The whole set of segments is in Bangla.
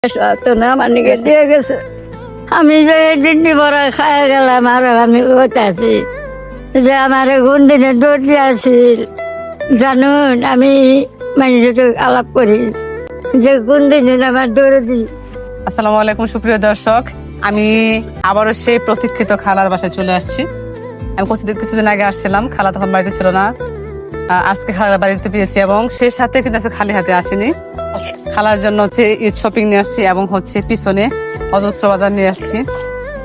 তো না মানে দিয়ে গেছে আমি যে দিনটি বড় খাই গেলাম আর আমি ওটাছি যে আমার কোন দিনে দৌড়ি আছিল জানুন আমি মানুষের আলাপ করি যে কোন দিনে আমার দৌড়ি। আসসালামু আলাইকুম সুপ্রিয় দর্শক, আমি আবারও সেই প্রতীক্ষিত খালার বাসায় চলে আসছি। আমি কিছুদিন আগে আসছিলাম, খালা তখন বাড়িতে ছিল না। আজকে খালার বাড়িতে পেয়েছি এবং সেই সাথে কিন্তু আজকে খালি হাতে আসিনি। খালার জন্য হচ্ছে ঈদ শপিং নিয়ে আসছি এবং হচ্ছে পিছনে অজস্র বাজার নিয়ে আসছি।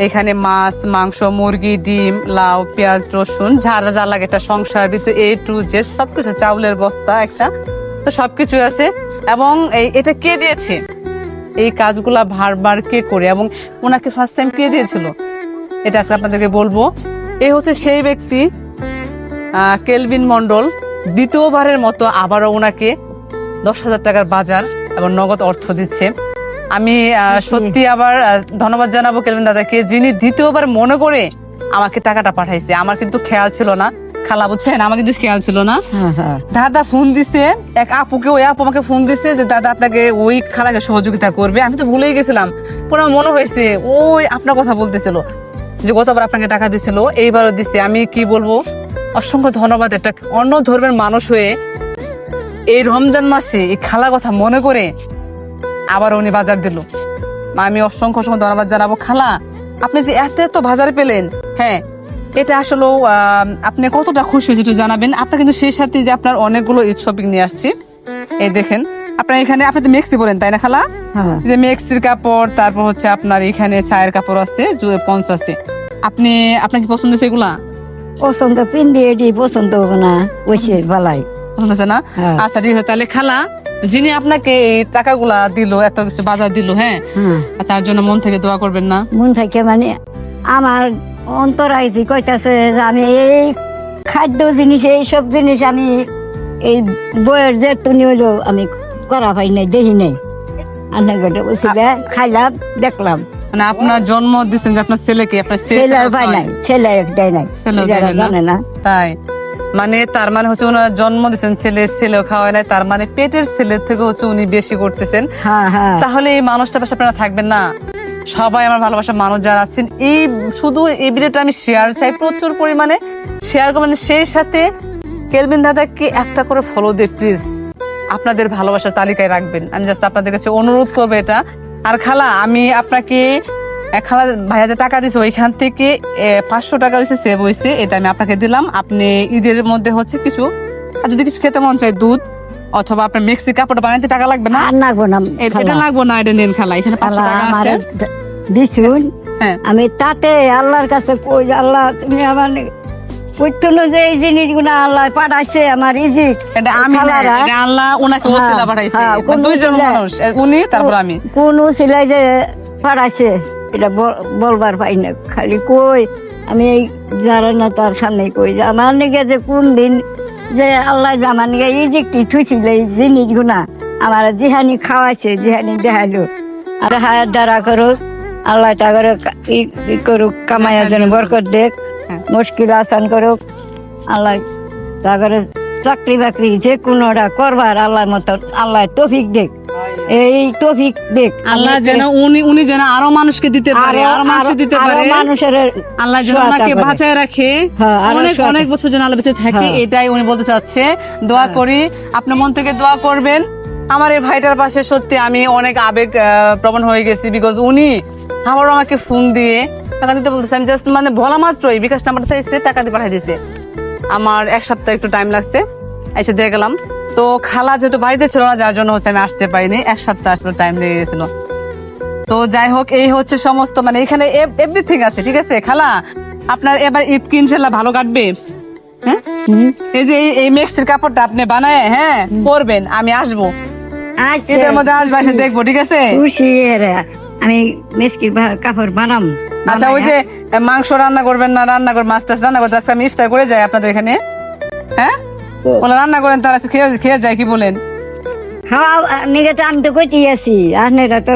এখানে মাছ, মাংস, মুরগি, ডিম, লাউ, পেঁয়াজ, রসুন, যা যা লাগে একটা সংসার ভিতরে A to Z সবকিছু, চাউলের বস্তা একটা, তো সবকিছু আছে। এবং এটা কে দিয়েছে, এই কাজগুলা বারবার কে করে এবং ওনাকে ফার্স্ট টাইম কে দিয়েছিল, এটা আজকে আপনাদেরকে বলবো। এই হচ্ছে সেই ব্যক্তি, কেলভিন মন্ডল, দ্বিতীয়বারের মতো আবারও ওনাকে 10,000 টাকার বাজার এবং নগদ অর্থ দিচ্ছে। আমি সত্যি আবার ধন্যবাদ জানাবো কেলভিন দাদাকে, যিনি দ্বিতীয়বার মনে করে আমাকে টাকাটা পাঠাইছে। আমার কিন্তু খেয়াল ছিল না, খালা বুঝছেন, আমার কিন্তু খেয়াল ছিল না। দাদা ফোন দিছে এক আপুকে, ওই আপু আমাকে ফোন দিছে যে দাদা আপনাকে ওই খালাকে সহযোগিতা করবে। আমি তো ভুলেই গেছিলাম, পরে আমার মনে হয়েছে ওই আপনার কথা বলতেছিল যে গতবার আপনাকে টাকা দিছিল, এইবারও দিছে। আমি কি বলবো, অসংখ্য ধন্যবাদ। একটা অন্য ধর্মের মানুষ হয়ে এই রমজান মাসে এই খালা কথা মনে করে আবার উনি বাজার দিল। আমি অসংখ্য অসংখ্য ধন্যবাদ জানাবো। খালা, আপনি যে এত এত বাজার পেলেন, হ্যাঁ এটা আসলে আপনি কতটা খুশি হয়েছে একটু জানাবেন। আপনার কিন্তু সেই সাথে যে আপনার অনেকগুলো ঈদ শপিং নিয়ে আসছি। এই দেখেন আপনার এখানে, আপনি তো মেক্সি বলেন তাই না খালা? যে মেক্সির কাপড়, তারপর হচ্ছে আপনার এখানে ছায়ের কাপড় আছে, পঞ্চ আছে। আপনার কি পছন্দ হয়েছে এগুলা? পছন্দ পিন দিয়ে পছন্দ হবে না ওইসে বালাই পছন্দ আছে না? আচ্ছা ঠিক আছে, তাহলে খালা যিনি আপনাকে এই টাকাগুলা দিল, এত কিছু বাজার দিল, হ্যাঁ তার জন্য মন থেকে দোয়া করবেন না? মন থেকে মানে আমার অন্তর আইছি কইতাছে যে আমি এই খাদ্য জিনিস, এই সব জিনিস আমি এই বইয়ের যে তুমি হইলো আমি করা পাই নাই, দেখি নাই। আন্না গোটে বসে খাইলাম, দেখলাম। মানে আপনার জন্ম দিচ্ছেন যে আপনার ছেলেকে, আপনার ছেলে পাই নাই, ছেলে দেয় নাই, জানে না। তাই মানে তার মানে হচ্ছে ওনার জন্ম দিচ্ছেন, ছেলেও খাওয়ায় নাই, তার মানে পেটের ছেলের থেকে হচ্ছে উনি বেশি করতেছেন। তাহলে এই মানুষটার পাশে আপনারা থাকবেন না? সবাই আমার ভালোবাসার মানুষ যারা আছেন, এই শুধু এই ভিডিওটা আমি শেয়ার চাই, প্রচুর পরিমাণে শেয়ার করবেন। সেই সাথে কেলভিন দাদাকে একটা করে ফলো দিয়ে প্লিজ আপনাদের ভালোবাসার তালিকায় রাখবেন। আমি জাস্ট আপনাদের কাছে অনুরোধ করবো এটা। আর খালা, আমি আপনাকে খালা ভাইয়া যে টাকা দিয়েছে ওইখান থেকে 500 টাকা হয়েছে, সেভ হয়েছে, এটা আমি আপনাকে দিলাম। আপনি ঈদের মধ্যে হচ্ছে কিছু, আর যদি কিছু খেতে মন চাই, দুধ অথবা আপনার মেক্সি কাপড় বানাইতে টাকা লাগবে না? আর লাগবো না, এটা লাগবো না, এটা নেন খালা, এখানে 500 টাকা আছে দিছুন। হ্যাঁ আমি তাতে আল্লাহর কাছে কই, আল্লাহ তুমি আমার কইতুন যে এই জিনিসগুলো আল্লাহ পাঠাইছে আমার ইজি, এটা আমি না, এটা আল্লাহ ওনাকে ওসিলা পাঠাইছে। দুইজন মানুষ, উনি তারপর আমি, কোন ওসিলাই যে পাঠাইছে এটা বলবার পাই না। খালি কই আমি এই যারা না তার সামনে কই যে আমার নিকে যে কোন দিন যে আল্লাহ যে আমার নিকে ইজিকটি থুইছিল এই জিনিসগুলা আমার জিহানি খাওয়াইছে, জিহানি দেখাইলো। আর হায়ার দ্বারা করুক আল্লাহ তা করে করুক, কামাইয়া যেন বরকত দেখ, মুশকিল আসান করুক আল্লাহ। তা করে চাকরি বাকরি যে কোনোটা করবার আল্লাহ মতো আল্লাহ তৌফিক দেখ, এই তৌফিক দেখ আল্লাহ যেন উনি যেন আরো মানুষকে দিতে পারে, আরো মানুষকে দিতে পারে, মানুষের আল্লাহ যেন ওনাকে বাঁচায় রাখে, অনেক অনেক বছর যেন আল্লাহ বেঁচে থাকে, এটাই উনি বলতে চাচ্ছে। দোয়া করি, আপনার মন থেকে দোয়া করবেন। আমার এই ভাইটার পাশে সত্যি আমি অনেক আবেগ প্রবণ হয়ে গেছি, বিকজ উনি আবারও আমাকে ফোন দিয়ে টাকা দিতে বলতেছে। আমি জাস্ট মানে বলা মাত্রই বিকাশ নাম্বার চাইছে, টাকা দিয়ে পাঠিয়ে দিয়েছে। আমার 1 সপ্তাহ একটু টাইম লাগছে, এসে দিয়ে গেলাম। তো খালা যেহেতু বাড়িতে ছিল না, যার জন্য হচ্ছে আমি আসতে পারিনি, 1 সপ্তাহ আসলে টাইম লেগে গেছিল। তো যাই হোক, এই হচ্ছে সমস্ত, মানে এখানে এভরিথিং আছে। ঠিক আছে খালা, আপনার এবার ঈদ কি ইনশাল্লাহ ভালো কাটবে? হ্যাঁ, এই যে এই মেক্সির কাপড়টা আপনি বানায় হ্যাঁ পরবেন, আমি আসবো ঈদের মধ্যে, আসবো, এসে দেখবো। ঠিক আছে, আমি মেক্সির কাপড় বানাম। আচ্ছা, ওই যে মাংস রান্না করবেন না, রান্না করে মাছ টাছ রান্না করতে, আজকে আমি ইফতার করে যাই আপনাদের এখানে, হ্যাঁ ওলা রান্না করেন, তাহলে খেয়ে যায়, কি বলেন? আমি তো কইতে আছি, আপনারা তো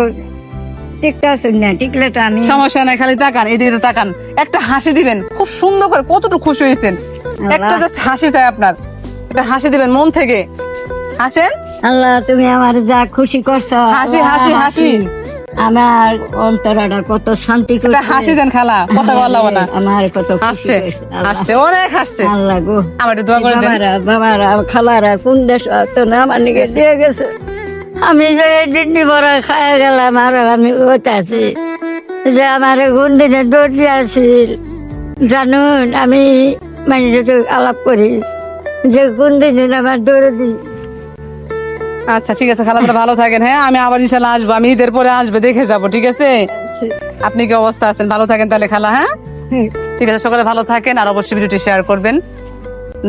টিকটা শুন টিকলে তো আমি, সমস্যা নাই, খালি তাকান, এদিকে তাকান, একটা হাসি দিবেন খুব সুন্দর করে, কতটুকু খুশি হয়েছেন, একটা জাস্ট হাসি চাই আপনার, একটা হাসি দিবেন মন থেকে, হাসেন। আল্লাহ তুমি আমার যা খুশি করছো, হাসি হাসি হাসি আমার অন্তরাটা কত শান্তি একটা করছে। হাসি দেন খালা, কথা বললাম না। আমার কত খুশি হাসছে হয়েছে। আল্লাহ। হাসছে, অনেক হাসছে। আল্লাহ গো, আমার একটু দোয়া করে দেন। বাবারা খালারা কোন দেশ তো না আমার নিকে দিয়ে গেছে। আমি যে দিনটি বড় খায় গেলাম আর আমি ওতে আছি যে আমার কোন দিনে দৌড় আছিল জানুন। আমি মানে আলাপ করি যে কোন দিনে আমার দৌড়ে দিই। আচ্ছা ঠিক আছে খালা, তাহলে ভালো থাকেন। হ্যাঁ, আমি আবার ইনশাল্লাহ আসবো, আমি ঈদের পরে আসবো, দেখে যাবো। ঠিক আছে, আপনি কি অবস্থা আছেন? ভালো থাকেন তাহলে খালা। হ্যাঁ ঠিক আছে, সকলে ভালো থাকেন আর অবশ্যই ভিডিওটি শেয়ার করবেন।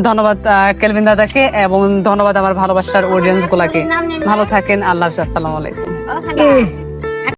ধন্যবাদ কেলভিন দাদাকে এবং ধন্যবাদ আমার ভালোবাসার অডিয়েন্স গুলাকে। ভালো থাকেন, আল্লাহ হাফেজ, আসসালামু আলাইকুম।